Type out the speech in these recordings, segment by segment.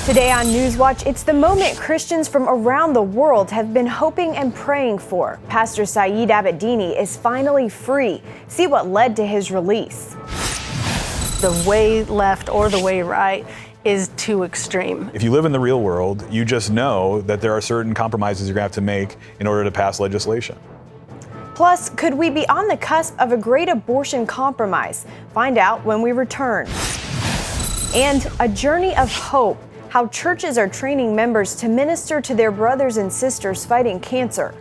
Today on NewsWatch, it's the moment Christians from around the world have been hoping and praying for. Pastor Saeed Abedini is finally free. See what led to his release. The way left or the way right is too extreme. If you live in the real world, you just know that there are certain compromises you're going to have to make in order to pass legislation. Plus, could we be on the cusp of a great abortion compromise? Find out when we return. And a journey of hope. How churches are training members to minister to their brothers and sisters fighting cancer.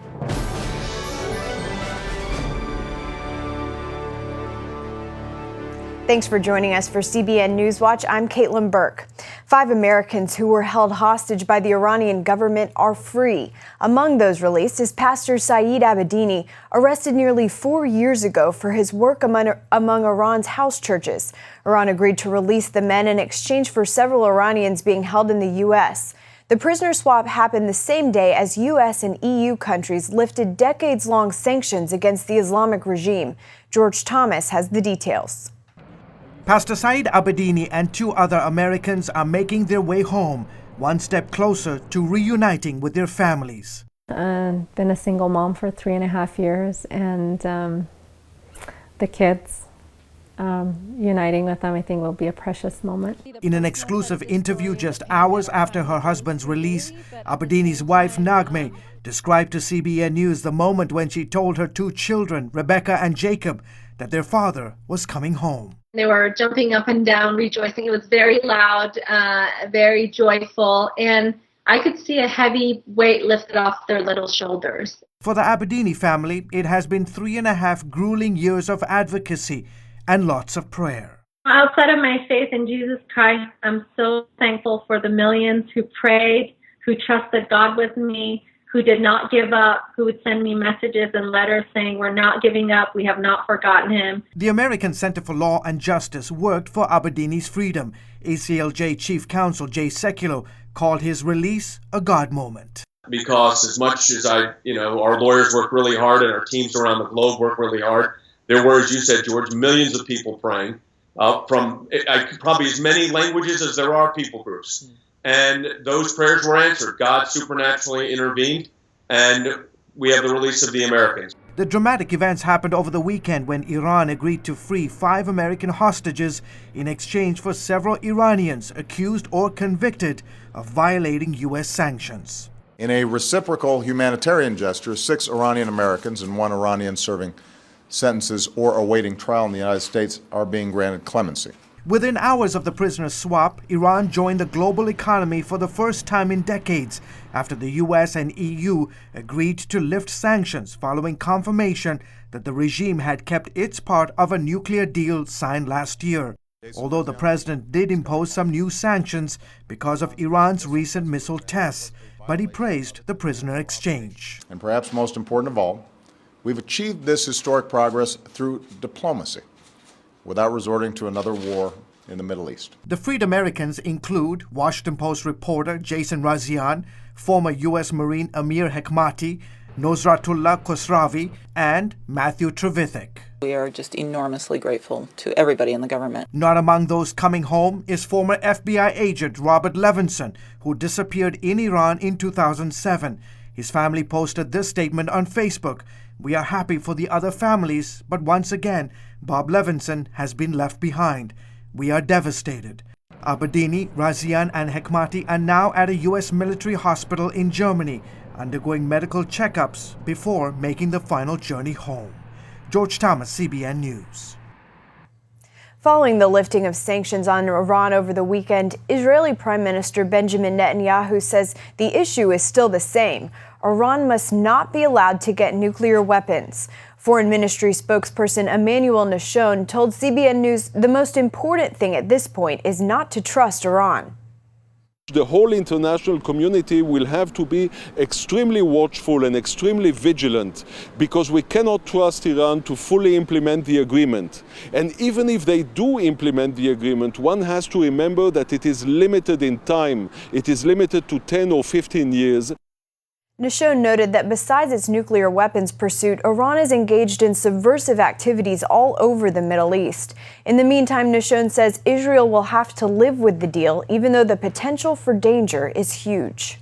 Thanks for joining us for CBN NewsWatch. I'm Caitlin Burke. 5 Americans who were held hostage by the Iranian government are free. Among those released is Pastor Saeed Abedini, arrested nearly 4 years ago for his work among Iran's house churches. Iran agreed to release the men in exchange for several Iranians being held in the U.S. The prisoner swap happened the same day as U.S. and EU countries lifted decades-long sanctions against the Islamic regime. George Thomas has the details. Pastor Saeed Abedini and 2 other Americans are making their way home, one step closer to reuniting with their families. Been a single mom for 3.5 years, and the kids, uniting with them, I think, will be a precious moment. In an exclusive interview just hours after her husband's release, Abedini's wife, Naghmeh, described to CBN News the moment when she told her 2 children, Rebecca and Jacob, that their father was coming home. They were jumping up and down, rejoicing. It was very loud, very joyful, and I could see a heavy weight lifted off their little shoulders. For the Abedini family, it has been 3.5 grueling years of advocacy and lots of prayer. Outside of my faith in Jesus Christ, I'm so thankful for the millions who prayed, who trusted God with me, who did not give up, who would send me messages and letters saying, "We're not giving up, we have not forgotten him." The American Center for Law and Justice worked for Abedini's freedom. ACLJ Chief Counsel Jay Sekulow called his release a God moment. Because as much as our lawyers work really hard and our teams around the globe work really hard, there were, as you said, George, millions of people praying from probably as many languages as there are people groups. And those prayers were answered. God supernaturally intervened, and we have the release of the Americans. The dramatic events happened over the weekend when Iran agreed to free 5 American hostages in exchange for several Iranians accused or convicted of violating U.S. sanctions. In a reciprocal humanitarian gesture, 6 Iranian Americans and 1 Iranian serving sentences or awaiting trial in the United States are being granted clemency. Within hours of the prisoner swap, Iran joined the global economy for the first time in decades after the U.S. and EU agreed to lift sanctions following confirmation that the regime had kept its part of a nuclear deal signed last year. Although the president did impose some new sanctions because of Iran's recent missile tests, but he praised the prisoner exchange. And perhaps most important of all, we've achieved this historic progress through diplomacy, without resorting to another war in the Middle East. The freed Americans include Washington Post reporter Jason Razian, former U.S. Marine Amir Hekmati, Nosratullah Khosravi, and Matthew Trevithick. We are just enormously grateful to everybody in the government. Not among those coming home is former FBI agent Robert Levinson, who disappeared in Iran in 2007. His family posted this statement on Facebook: "We are happy for the other families, but once again, Bob Levinson has been left behind. We are devastated." Abedini, Razian, and Hekmati are now at a U.S. military hospital in Germany, undergoing medical checkups before making the final journey home. George Thomas, CBN News. Following the lifting of sanctions on Iran over the weekend, Israeli Prime Minister Benjamin Netanyahu says the issue is still the same. Iran must not be allowed to get nuclear weapons. Foreign Ministry spokesperson Emmanuel Nashon told CBN News the most important thing at this point is not to trust Iran. The whole international community will have to be extremely watchful and extremely vigilant, because we cannot trust Iran to fully implement the agreement. And even if they do implement the agreement, one has to remember that it is limited in time. It is limited to 10 or 15 years. Nashon noted that besides its nuclear weapons pursuit, Iran is engaged in subversive activities all over the Middle East. In the meantime, Nashon says Israel will have to live with the deal, even though the potential for danger is huge.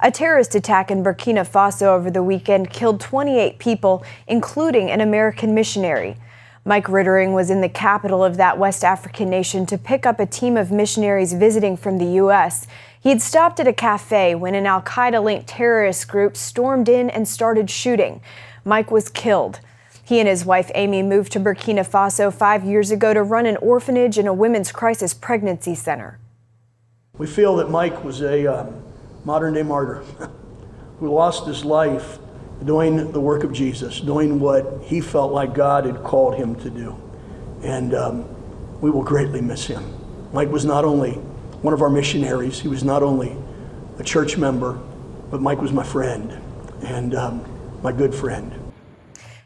A terrorist attack in Burkina Faso over the weekend killed 28 people, including an American missionary. Mike Rittering was in the capital of that West African nation to pick up a team of missionaries visiting from the U.S. He had stopped at a cafe when an al-Qaeda-linked terrorist group stormed in and started shooting. Mike was killed. He and his wife Amy moved to Burkina Faso 5 years ago to run an orphanage and a women's crisis pregnancy center. We feel that Mike was a modern-day martyr who lost his life doing the work of Jesus, doing what he felt like God had called him to do. And we will greatly miss him. Mike was not only one of our missionaries, he was not only a church member, but Mike was my friend and my good friend.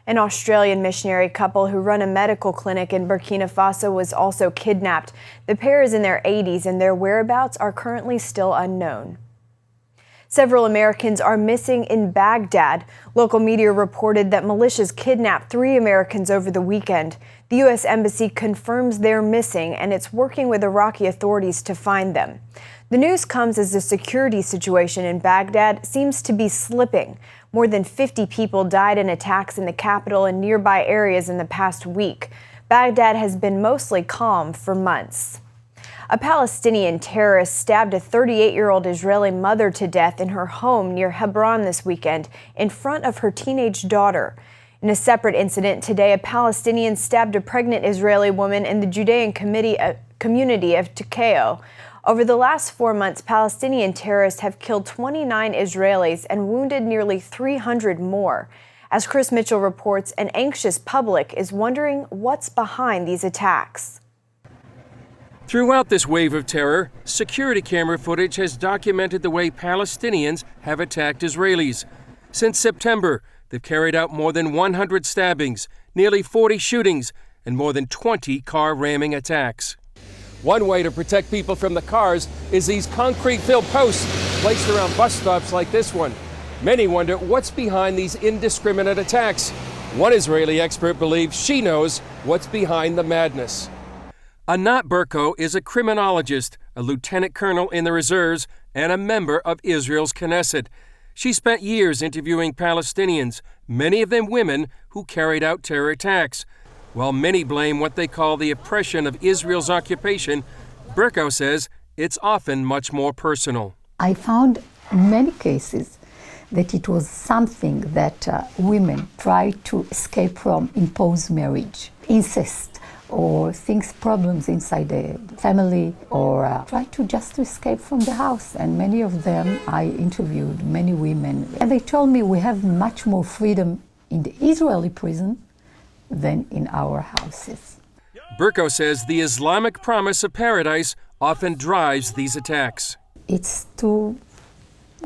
An Australian missionary couple who run a medical clinic in Burkina Faso was also kidnapped. The pair is in their 80s and their whereabouts are currently still unknown. Several Americans are missing in Baghdad. Local media reported that militias kidnapped 3 Americans over the weekend. The U.S. Embassy confirms they're missing, and it's working with Iraqi authorities to find them. The news comes as the security situation in Baghdad seems to be slipping. More than 50 people died in attacks in the capital and nearby areas in the past week. Baghdad has been mostly calm for months. A Palestinian terrorist stabbed a 38-year-old Israeli mother to death in her home near Hebron this weekend in front of her teenage daughter. In a separate incident today, a Palestinian stabbed a pregnant Israeli woman in the Judean community of Tikeo. Over the last 4 months, Palestinian terrorists have killed 29 Israelis and wounded nearly 300 more. As Chris Mitchell reports, an anxious public is wondering what's behind these attacks. Throughout this wave of terror, security camera footage has documented the way Palestinians have attacked Israelis. Since September, they've carried out more than 100 stabbings, nearly 40 shootings, and more than 20 car ramming attacks. One way to protect people from the cars is these concrete-filled posts placed around bus stops like this one. Many wonder what's behind these indiscriminate attacks. One Israeli expert believes she knows what's behind the madness. Anat Burko is a criminologist, a lieutenant colonel in the reserves, and a member of Israel's Knesset. She spent years interviewing Palestinians, many of them women, who carried out terror attacks. While many blame what they call the oppression of Israel's occupation, Burko says it's often much more personal. I found in many cases that it was something that women tried to escape from imposed marriage, incest, or problems inside the family, or try to just escape from the house. And many of them, I interviewed many women, and they told me we have much more freedom in the Israeli prison than in our houses. Burko says the Islamic promise of paradise often drives these attacks. It's to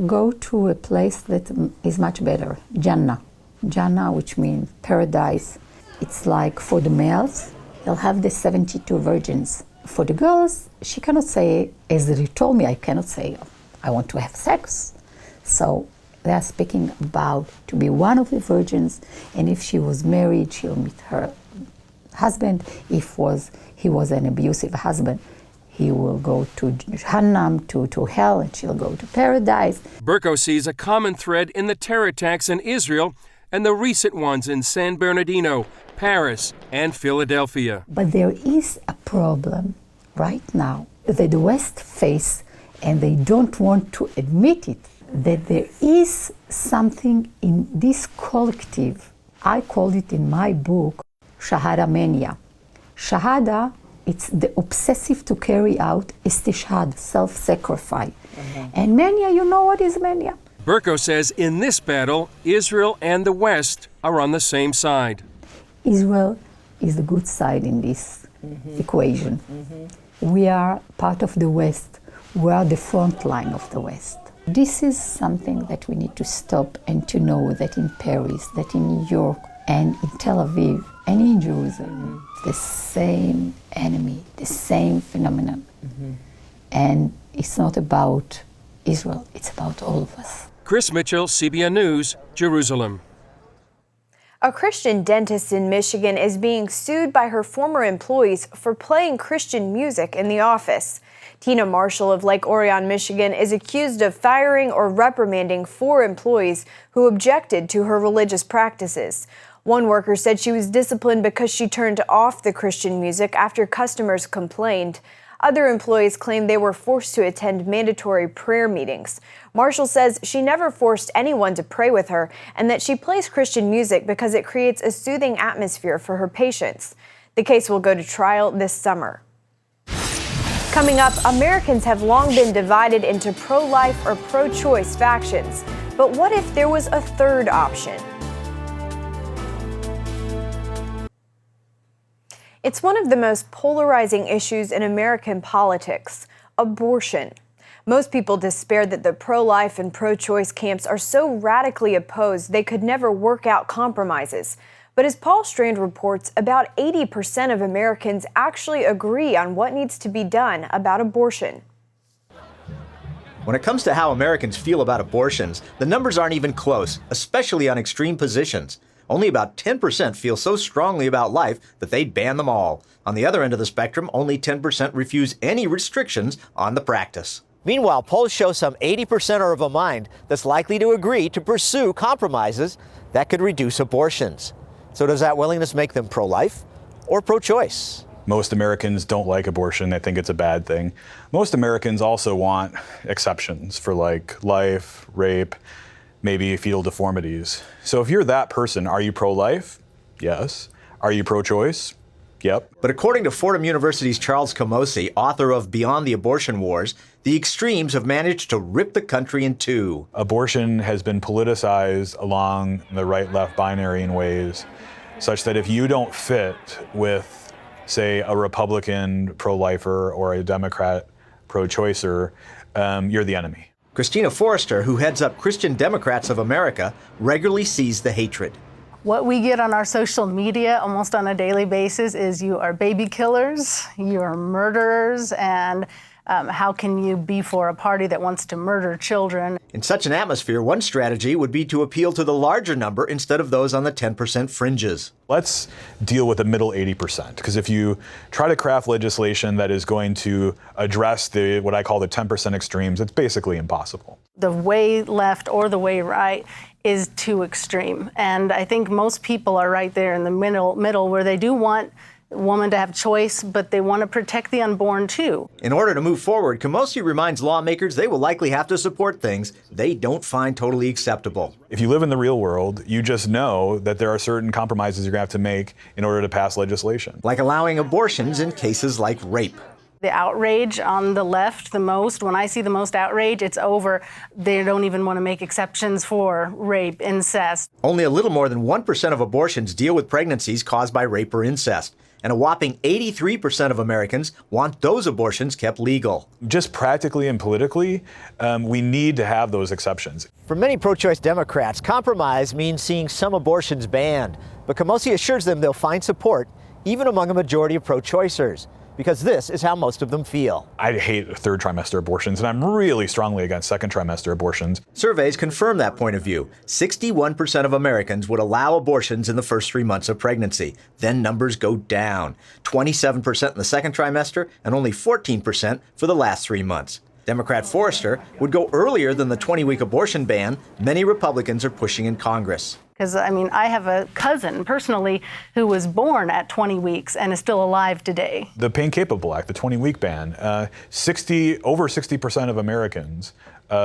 go to a place that is much better, Jannah. Jannah, which means paradise. It's like for the males, they'll have the 72 virgins. For the girls, she cannot say, as they told me, I cannot say, I want to have sex. So they are speaking about to be one of the virgins, and if she was married, she'll meet her husband. If he was an abusive husband, he will go to Jahannam, to hell, and she'll go to paradise. Burko sees a common thread in the terror attacks in Israel and the recent ones in San Bernardino, Paris, and Philadelphia. But there is a problem right now that the West face, and they don't want to admit it, that there is something in this collective. I call it in my book, Shahada Mania. Shahada, it's the obsessive to carry out istishhad, self-sacrifice. And mania, you know what is mania? Burko says in this battle, Israel and the West are on the same side. Israel is the good side in this equation. We are part of the West. We are the front line of the West. This is something that we need to stop and to know that in Paris, that in New York, and in Tel Aviv, and in Jerusalem, the same enemy, the same phenomenon. And it's not about Israel, it's about all of us. Chris Mitchell, CBN News, Jerusalem. A Christian dentist in Michigan is being sued by her former employees for playing Christian music in the office. Tina Marshall of Lake Orion, Michigan, is accused of firing or reprimanding 4 employees who objected to her religious practices. One worker said she was disciplined because she turned off the Christian music after customers complained. Other employees claimed they were forced to attend mandatory prayer meetings. Marshall says she never forced anyone to pray with her and that she plays Christian music because it creates a soothing atmosphere for her patients. The case will go to trial this summer. Coming up, Americans have long been divided into pro-life or pro-choice factions. But what if there was a third option? It's one of the most polarizing issues in American politics, abortion. Most people despair that the pro-life and pro-choice camps are so radically opposed they could never work out compromises. But as Paul Strand reports, about 80% of Americans actually agree on what needs to be done about abortion. When it comes to how Americans feel about abortions, the numbers aren't even close, especially on extreme positions. Only about 10% feel so strongly about life that they'd ban them all. On the other end of the spectrum, only 10% refuse any restrictions on the practice. Meanwhile, polls show some 80% are of a mind that's likely to agree to pursue compromises that could reduce abortions. So does that willingness make them pro-life or pro-choice? Most Americans don't like abortion. They think it's a bad thing. Most Americans also want exceptions for like life, rape, maybe fetal deformities. So if you're that person, are you pro-life? Yes. Are you pro-choice? Yep. But according to Fordham University's Charles Camosy, author of Beyond the Abortion Wars, the extremes have managed to rip the country in two. Abortion has been politicized along the right-left binary in ways such that if you don't fit with, say, a Republican pro-lifer or a Democrat pro-choicer, you're the enemy. Christina Forrester, who heads up Christian Democrats of America, regularly sees the hatred. What we get on our social media almost on a daily basis is you are baby killers, you are murderers, and how can you be for a party that wants to murder children? In such an atmosphere, one strategy would be to appeal to the larger number instead of those on the 10% fringes. Let's deal with the middle 80%, because if you try to craft legislation that is going to address what I call the 10% extremes, it's basically impossible. The way left or the way right is too extreme. And I think most people are right there in the middle where they do want a woman to have choice, but they want to protect the unborn too. In order to move forward, Camosy reminds lawmakers they will likely have to support things they don't find totally acceptable. If you live in the real world, you just know that there are certain compromises you're going to have to make in order to pass legislation. Like allowing abortions in cases like rape. The outrage on the left, when I see the most outrage, it's over. They don't even want to make exceptions for rape, incest. Only a little more than 1% of abortions deal with pregnancies caused by rape or incest. And a whopping 83% of Americans want those abortions kept legal. Just practically and politically, we need to have those exceptions. For many pro-choice Democrats, compromise means seeing some abortions banned. But Camosy assures them they'll find support, even among a majority of pro-choicers, because this is how most of them feel. I hate third trimester abortions, and I'm really strongly against second trimester abortions. Surveys confirm that point of view. 61% of Americans would allow abortions in the first 3 months of pregnancy. Then numbers go down. 27% in the second trimester and only 14% for the last 3 months. Democrat Forrester would go earlier than the 20-week abortion ban many Republicans are pushing in Congress. Because, I have a cousin personally who was born at 20 weeks and is still alive today. The Pain Capable Act, the 20-week ban, over 60% of Americans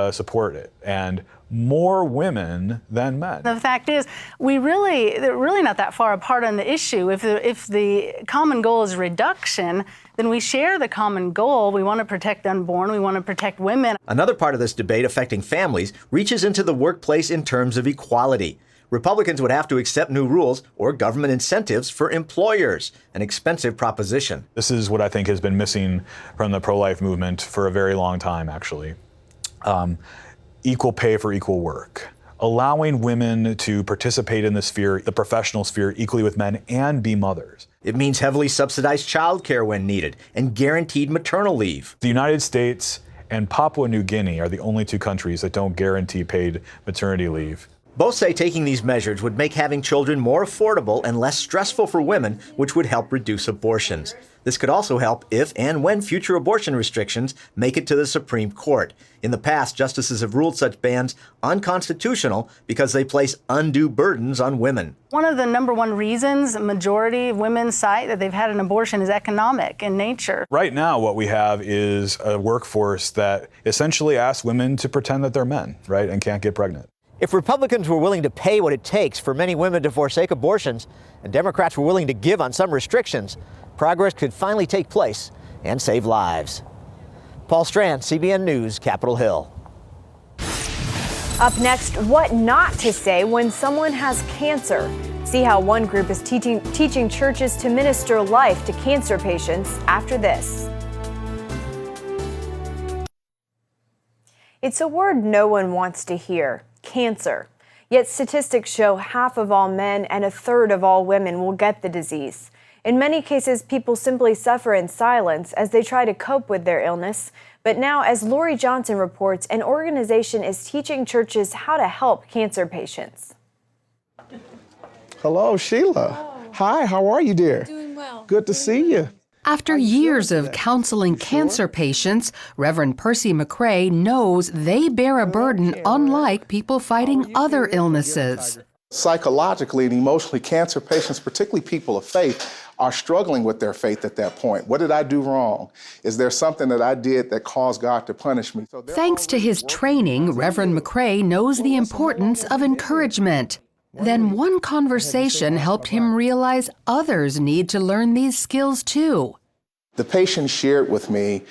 support it, and more women than men. The fact is, they're really not that far apart on the issue. If the common goal is reduction, then we share the common goal. We want to protect the unborn. We want to protect women. Another part of this debate affecting families reaches into the workplace in terms of equality. Republicans would have to accept new rules or government incentives for employers, an expensive proposition. This is what I think has been missing from the pro-life movement for a very long time, actually. Equal pay for equal work. Allowing women to participate in the professional sphere, equally with men and be mothers. It means heavily subsidized childcare when needed and guaranteed maternal leave. The United States and Papua New Guinea are the only 2 countries that don't guarantee paid maternity leave. Both say taking these measures would make having children more affordable and less stressful for women, which would help reduce abortions. This could also help if and when future abortion restrictions make it to the Supreme Court. In the past, justices have ruled such bans unconstitutional because they place undue burdens on women. One of the #1 reasons a majority of women cite that they've had an abortion is economic in nature. Right now, what we have is a workforce that essentially asks women to pretend that they're men, right, and can't get pregnant. If Republicans were willing to pay what it takes for many women to forsake abortions, and Democrats were willing to give on some restrictions, progress could finally take place and save lives. Paul Strand, CBN News, Capitol Hill. Up next, what not to say when someone has cancer. See how one group is teaching churches to minister life to cancer patients after this. It's a word no one wants to hear. Cancer. Yet statistics show half of all men and a third of all women will get the disease. In many cases, people simply suffer in silence as they try to cope with their illness. But now, as Lori Johnson reports, an organization is teaching churches how to help cancer patients. Hello, Sheila. Hello. Hi, how are you, dear? Doing well. Good to see you. After years of counseling cancer patients, Reverend Percy McCrae knows they bear a burden unlike people fighting other illnesses. Psychologically and emotionally, cancer patients, particularly people of faith, are struggling with their faith at that point. What did I do wrong? Is there something that I did that caused God to punish me? Thanks to his training, Reverend McCrae knows the importance of encouragement. Then one conversation helped him realize others need to learn these skills too. The patient shared with me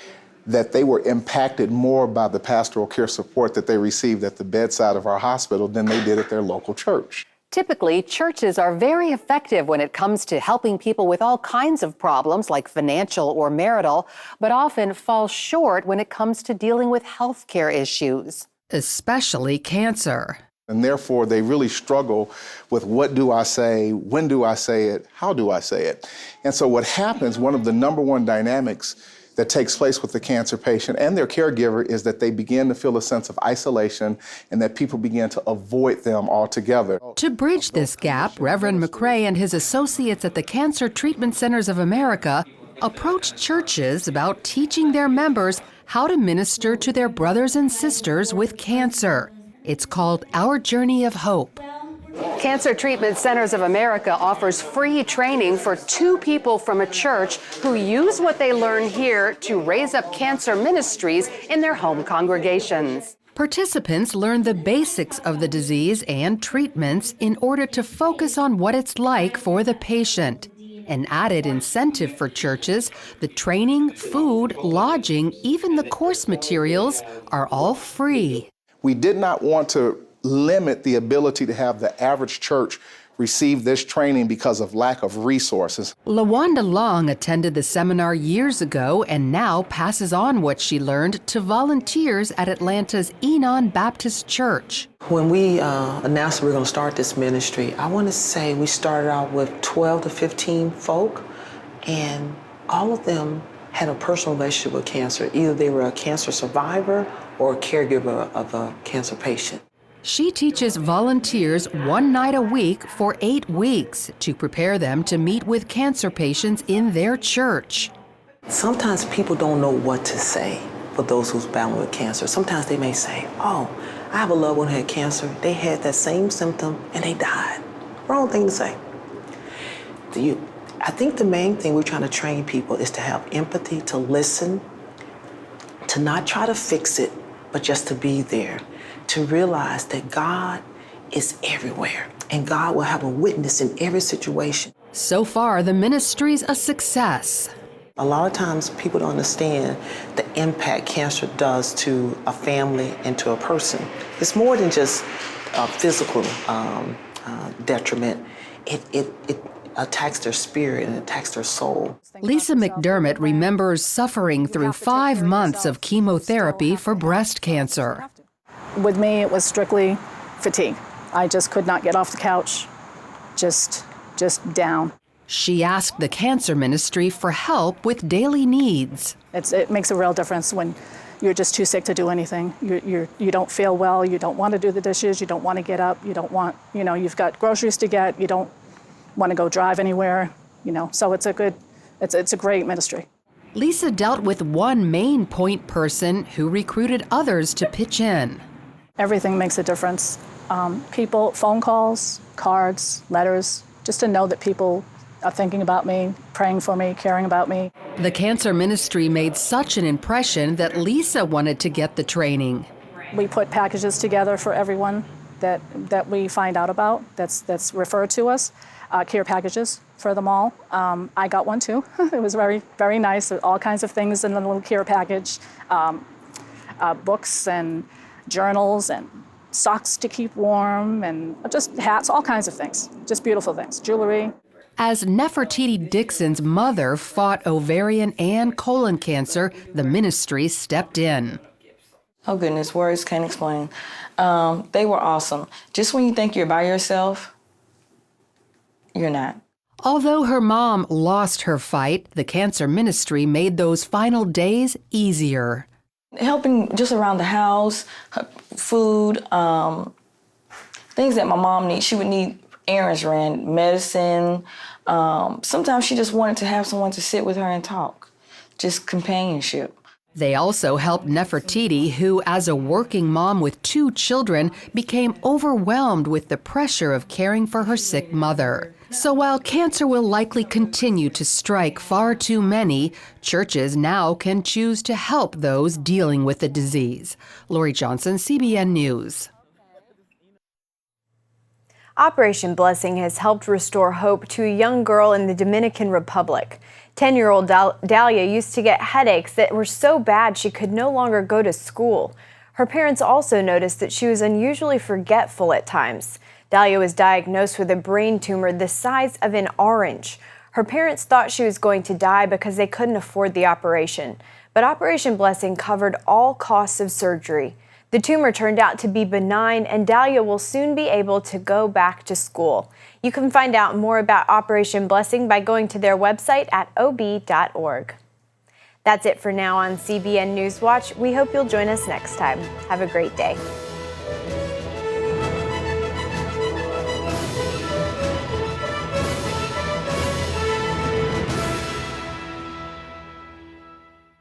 that they were impacted more by the pastoral care support that they received at the bedside of our hospital than they did at their local church. Typically, churches are very effective when it comes to helping people with all kinds of problems like financial or marital, but often fall short when it comes to dealing with health care issues. Especially cancer. And therefore, they really struggle with what do I say, when do I say it, how do I say it? And so what happens, one of the #1 dynamics that takes place with the cancer patient and their caregiver is that they begin to feel a sense of isolation and that people begin to avoid them altogether. To bridge this gap, Reverend McCrae and his associates at the Cancer Treatment Centers of America approached churches about teaching their members how to minister to their brothers and sisters with cancer. It's called Our Journey of Hope. Cancer Treatment Centers of America offers free training for 2 people from a church who use what they learn here to raise up cancer ministries in their home congregations. Participants learn the basics of the disease and treatments in order to focus on what it's like for the patient. An added incentive for churches, the training, food, lodging, even the course materials are all free. We did not want to limit the ability to have the average church receive this training because of lack of resources. LaWanda Long attended the seminar years ago and now passes on what she learned to volunteers at Atlanta's Enon Baptist Church. When we announced we were going to start this ministry, I want to say we started out with 12 to 15 folk, and all of them had a personal relationship with cancer. Either they were a cancer survivor or a caregiver of a cancer patient. She teaches volunteers 1 night a week for 8 weeks to prepare them to meet with cancer patients in their church. Sometimes people don't know what to say for those who's battling with cancer. Sometimes they may say, oh, I have a loved one who had cancer. They had that same symptom and they died. Wrong thing to say. I think the main thing we're trying to train people is to have empathy, to listen, to not try to fix it, but just to be there, to realize that God is everywhere and God will have a witness in every situation. So far, the ministry's a success. A lot of times people don't understand the impact cancer does to a family and to a person. It's more than just a physical detriment. It attacks their spirit and attacks their soul. Lisa McDermott remembers suffering through 5 months of chemotherapy for breast cancer. With me, it was strictly fatigue. I just could not get off the couch, just down. She asked the cancer ministry for help with daily needs. It makes a real difference when you're just too sick to do anything. You don't feel well, you don't want to do the dishes, you don't want to get up, you don't want, you've got groceries to get, you don't want to go drive anywhere, so it's a great ministry. Lisa dealt with one main point person who recruited others to pitch in. Everything makes a difference. People, phone calls, cards, letters, just to know that people are thinking about me, praying for me, caring about me. The cancer ministry made such an impression that Lisa wanted to get the training. We put packages together for everyone that we find out about, that's referred to us, care packages for them all. I got one too. It was very, very nice. All kinds of things in the little care package, books and journals and socks to keep warm and just hats, all kinds of things, just beautiful things, jewelry. As Nefertiti Dixon's mother fought ovarian and colon cancer, the ministry stepped in. Oh goodness, words can't explain. They were awesome. Just when you think you're by yourself, you're not. Although her mom lost her fight, the cancer ministry made those final days easier. Helping just around the house, food, things that my mom needs. She would need errands ran, medicine. Sometimes she just wanted to have someone to sit with her and talk, just companionship. They also helped Nefertiti, who, as a working mom with 2 children, became overwhelmed with the pressure of caring for her sick mother. So while cancer will likely continue to strike far too many, churches now can choose to help those dealing with the disease. Lori Johnson, CBN News. Operation Blessing has helped restore hope to a young girl in the Dominican Republic. 10-year-old Dahlia used to get headaches that were so bad she could no longer go to school. Her parents also noticed that she was unusually forgetful at times. Dahlia was diagnosed with a brain tumor the size of an orange. Her parents thought she was going to die because they couldn't afford the operation. But Operation Blessing covered all costs of surgery. The tumor turned out to be benign, and Dahlia will soon be able to go back to school. You can find out more about Operation Blessing by going to their website at ob.org. That's it for now on CBN NewsWatch. We hope you'll join us next time. Have a great day.